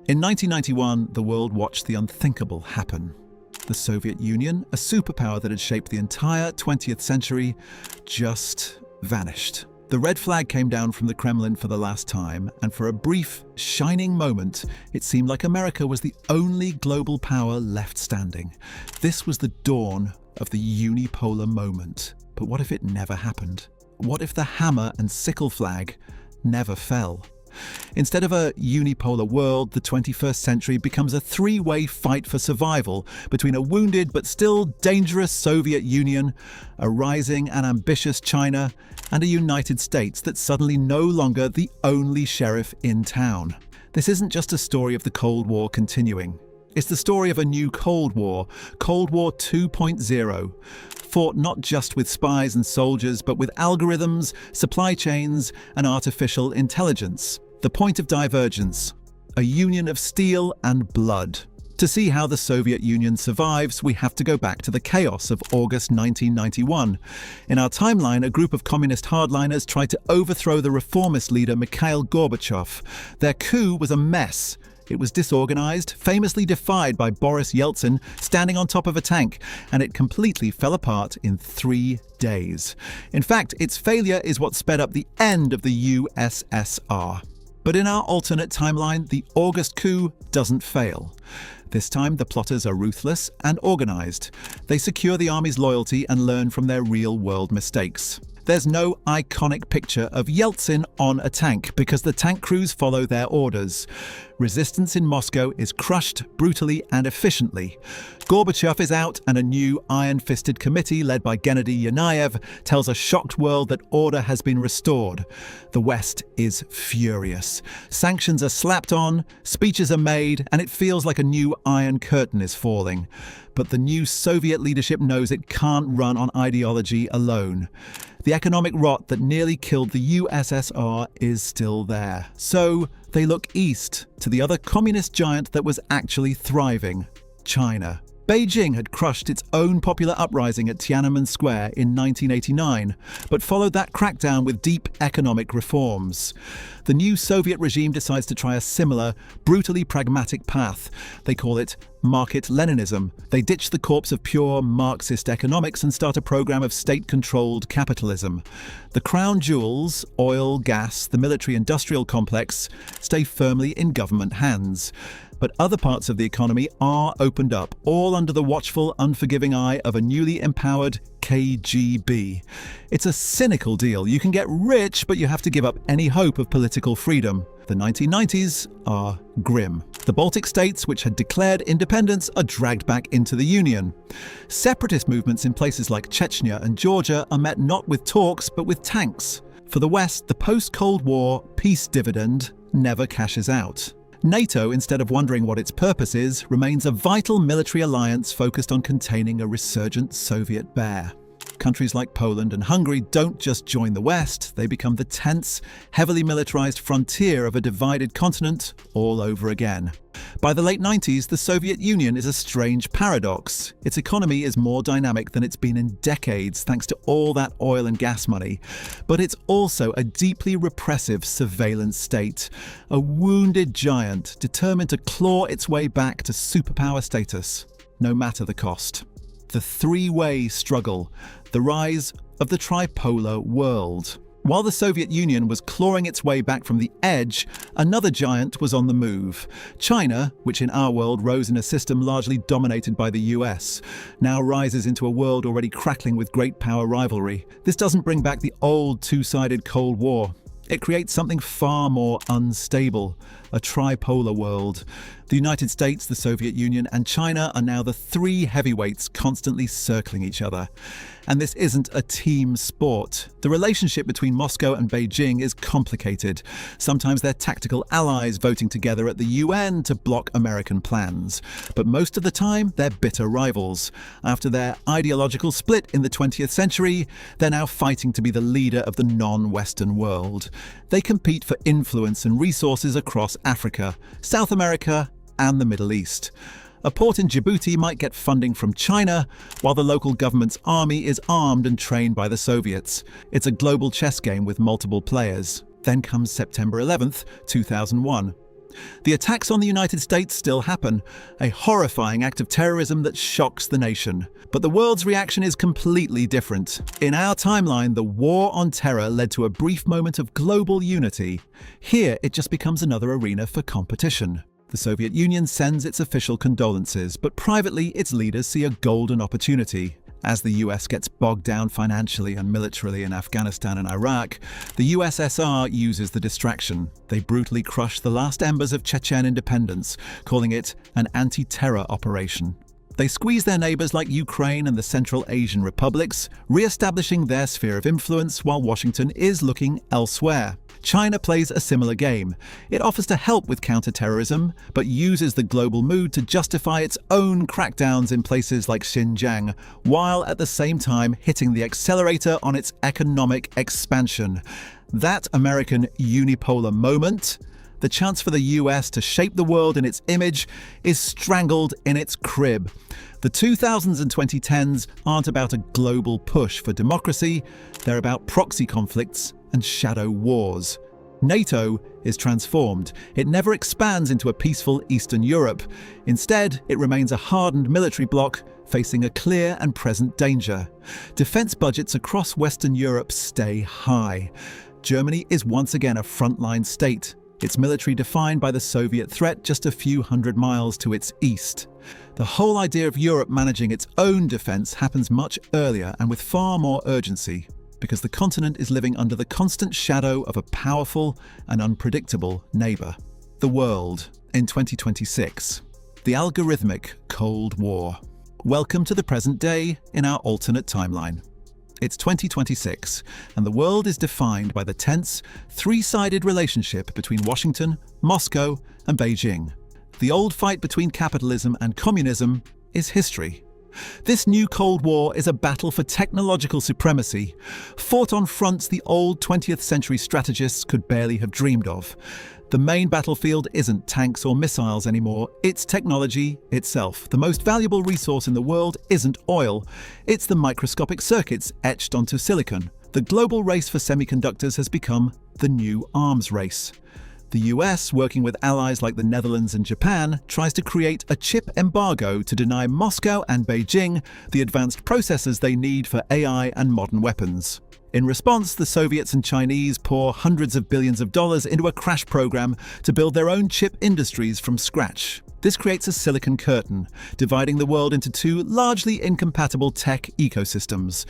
In 1991, the world watched the unthinkable happen. The Soviet Union, a superpower that had shaped the entire 20th century, just vanished. The red flag came down from the Kremlin for the last time, and for a brief, shining moment, it seemed like America was the only global power left standing. This was the dawn of the unipolar moment. But what if it never happened? What if the hammer and sickle flag never fell? Instead of a unipolar world, the 21st century becomes a three-way fight for survival between a wounded but still dangerous Soviet Union, a rising and ambitious China, and a United States that's suddenly no longer the only sheriff in town. This isn't just a story of the Cold War continuing. It's the story of a new Cold War, Cold War 2.0, fought not just with spies and soldiers, but with algorithms, supply chains, and artificial intelligence. The point of divergence, a union of steel and blood. To see how the Soviet Union survives, we have to go back to the chaos of August 1991. In our timeline, a group of communist hardliners tried to overthrow the reformist leader Mikhail Gorbachev. Their coup was a mess. It was disorganized, famously defied by Boris Yeltsin standing on top of a tank, and it completely fell apart in 3 days. In fact, its failure is what sped up the end of the USSR. But in our alternate timeline, the August coup doesn't fail. This time, the plotters are ruthless and organized. They secure the army's loyalty and learn from their real-world mistakes. There's no iconic picture of Yeltsin on a tank because the tank crews follow their orders. Resistance in Moscow is crushed brutally and efficiently. Gorbachev is out, and a new iron-fisted committee led by Gennady Yanayev tells a shocked world that order has been restored. The West is furious. Sanctions are slapped on, speeches are made, and it feels like a new Iron Curtain is falling. But the new Soviet leadership knows it can't run on ideology alone. The economic rot that nearly killed the USSR is still there. So they look east to the other communist giant that was actually thriving, China. Beijing had crushed its own popular uprising at Tiananmen Square in 1989, but followed that crackdown with deep economic reforms. The new Soviet regime decides to try a similar, brutally pragmatic path. They call it market Leninism. They ditch the corpse of pure Marxist economics and start a program of state-controlled capitalism. The crown jewels, oil, gas, the military-industrial complex, stay firmly in government hands. But other parts of the economy are opened up, all under the watchful, unforgiving eye of a newly empowered KGB. It's a cynical deal. You can get rich, but you have to give up any hope of political freedom. The 1990s are grim. The Baltic states, which had declared independence, are dragged back into the Union. Separatist movements in places like Chechnya and Georgia are met not with talks, but with tanks. For the West, the post-Cold War peace dividend never cashes out. NATO, instead of wondering what its purpose is, remains a vital military alliance focused on containing a resurgent Soviet bear. Countries like Poland and Hungary don't just join the West, they become the tense, heavily militarized frontier of a divided continent all over again. By the late 90s, the Soviet Union is a strange paradox. Its economy is more dynamic than it's been in decades thanks to all that oil and gas money. But it's also a deeply repressive surveillance state, a wounded giant determined to claw its way back to superpower status, no matter the cost. The three-way struggle, the rise of the tripolar world. While the Soviet Union was clawing its way back from the edge, another giant was on the move. China, which in our world rose in a system largely dominated by the US, now rises into a world already crackling with great power rivalry. This doesn't bring back the old two-sided Cold War. It creates something far more unstable, a tripolar world. The United States, the Soviet Union, and China are now the three heavyweights constantly circling each other. And this isn't a team sport. The relationship between Moscow and Beijing is complicated. Sometimes they're tactical allies voting together at the UN to block American plans. But most of the time, they're bitter rivals. After their ideological split in the 20th century, they're now fighting to be the leader of the non-Western world. They compete for influence and resources across Africa, South America, and the Middle East. A port in Djibouti might get funding from China, while the local government's army is armed and trained by the Soviets. It's a global chess game with multiple players. Then comes September 11th, 2001. The attacks on the United States still happen, a horrifying act of terrorism that shocks the nation. But the world's reaction is completely different. In our timeline, the war on terror led to a brief moment of global unity. Here, it just becomes another arena for competition. The Soviet Union sends its official condolences, but privately, its leaders see a golden opportunity. As the US gets bogged down financially and militarily in Afghanistan and Iraq, the USSR uses the distraction. They brutally crush the last embers of Chechen independence, calling it an anti-terror operation. They squeeze their neighbors like Ukraine and the Central Asian republics, re-establishing their sphere of influence while Washington is looking elsewhere. China plays a similar game. It offers to help with counter-terrorism, but uses the global mood to justify its own crackdowns in places like Xinjiang, while at the same time hitting the accelerator on its economic expansion. That American unipolar moment, the chance for the US to shape the world in its image, is strangled in its crib. The 2000s and 2010s aren't about a global push for democracy, they're about proxy conflicts and shadow wars. NATO is transformed. It never expands into a peaceful Eastern Europe. Instead, it remains a hardened military bloc facing a clear and present danger. Defense budgets across Western Europe stay high. Germany is once again a frontline state, its military defined by the Soviet threat just a few hundred miles to its east. The whole idea of Europe managing its own defense happens much earlier and with far more urgency, because the continent is living under the constant shadow of a powerful and unpredictable neighbor. The world in 2026. The algorithmic Cold War. Welcome to the present day in our alternate timeline. It's 2026, and the world is defined by the tense, three-sided relationship between Washington, Moscow, and Beijing. The old fight between capitalism and communism is history. This new Cold War is a battle for technological supremacy, fought on fronts the old 20th century strategists could barely have dreamed of. The main battlefield isn't tanks or missiles anymore, it's technology itself. The most valuable resource in the world isn't oil, it's the microscopic circuits etched onto silicon. The global race for semiconductors has become the new arms race. The US, working with allies like the Netherlands and Japan, tries to create a chip embargo to deny Moscow and Beijing the advanced processors they need for AI and modern weapons. In response, the Soviets and Chinese pour hundreds of billions of dollars into a crash program to build their own chip industries from scratch. This creates a silicon curtain, dividing the world into two largely incompatible tech ecosystems.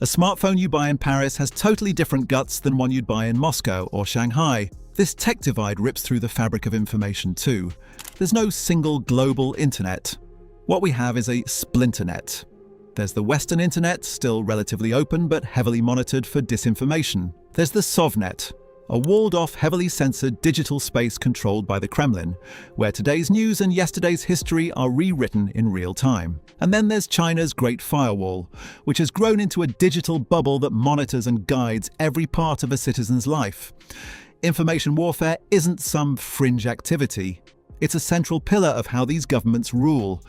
A smartphone you buy in Paris has totally different guts than one you'd buy in Moscow or Shanghai. This tech divide rips through the fabric of information too. There's no single global internet. What we have is a splinternet. There's the Western internet, still relatively open but heavily monitored for disinformation. There's the Sovnet, a walled-off, heavily censored digital space controlled by the Kremlin, where today's news and yesterday's history are rewritten in real time. And then there's China's Great Firewall, which has grown into a digital bubble that monitors and guides every part of a citizen's life. Information warfare isn't some fringe activity. It's a central pillar of how these governments rule.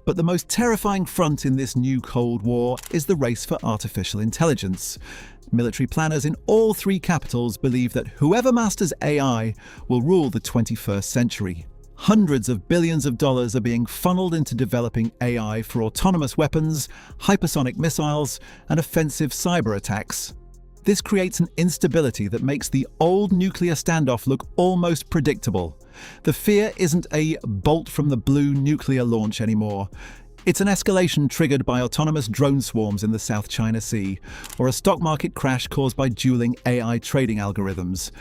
But the most terrifying front in this new Cold War is the race for artificial intelligence. Military planners in all three capitals believe that whoever masters AI will rule the 21st century. Hundreds of billions of dollars are being funneled into developing AI for autonomous weapons, hypersonic missiles, and offensive cyber attacks. This creates an instability that makes the old nuclear standoff look almost predictable. The fear isn't a bolt-from-the-blue nuclear launch anymore. It's an escalation triggered by autonomous drone swarms in the South China Sea, or a stock market crash caused by dueling AI trading algorithms.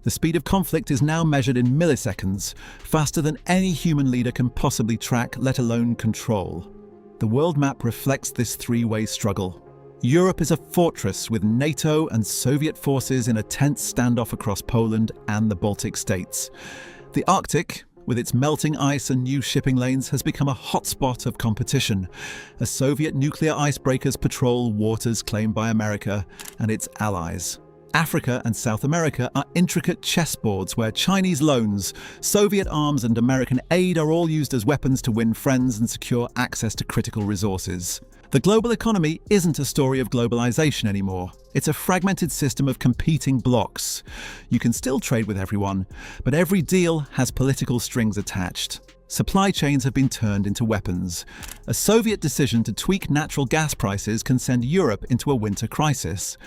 The speed of conflict is now measured in milliseconds, faster than any human leader can possibly track, let alone control. The world map reflects this three-way struggle. Europe is a fortress with NATO and Soviet forces in a tense standoff across Poland and the Baltic states. The Arctic, with its melting ice and new shipping lanes, has become a hotspot of competition, as Soviet nuclear icebreakers patrol waters claimed by America and its allies. Africa and South America are intricate chessboards where Chinese loans, Soviet arms and American aid are all used as weapons to win friends and secure access to critical resources. The global economy isn't a story of globalization anymore. It's a fragmented system of competing blocks. You can still trade with everyone, but every deal has political strings attached. Supply chains have been turned into weapons. A Soviet decision to tweak natural gas prices can send Europe into a winter crisis.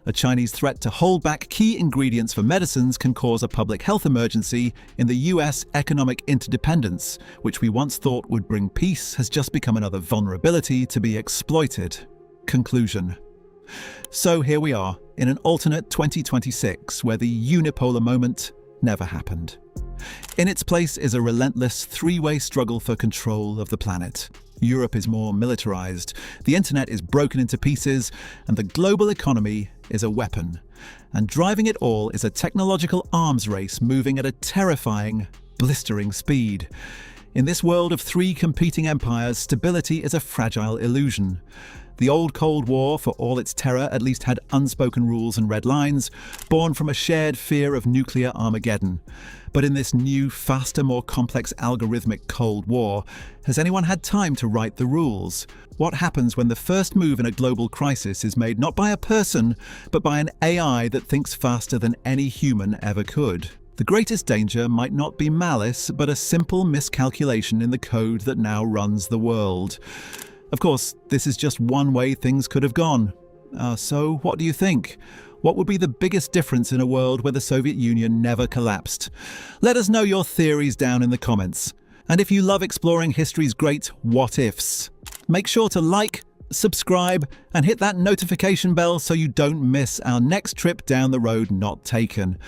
A Chinese threat to hold back key ingredients for medicines can cause a public health emergency in the US. Economic interdependence, which we once thought would bring peace, has just become another vulnerability to be exploited. Conclusion. So here we are, in an alternate 2026, where the unipolar moment never happened. In its place is a relentless three-way struggle for control of the planet. Europe is more militarized, the internet is broken into pieces, and the global economy is a weapon. And driving it all is a technological arms race moving at a terrifying, blistering speed. In this world of three competing empires, stability is a fragile illusion. The old Cold War, for all its terror, at least had unspoken rules and red lines, born from a shared fear of nuclear Armageddon. But in this new, faster, more complex algorithmic Cold War, has anyone had time to write the rules? What happens when the first move in a global crisis is made not by a person, but by an AI that thinks faster than any human ever could? The greatest danger might not be malice, but a simple miscalculation in the code that now runs the world. Of course, this is just one way things could have gone. So what do you think? What would be the biggest difference in a world where the Soviet Union never collapsed? Let us know your theories down in the comments. And if you love exploring history's great what-ifs, make sure to like, subscribe, and hit that notification bell so you don't miss our next trip down the road not taken.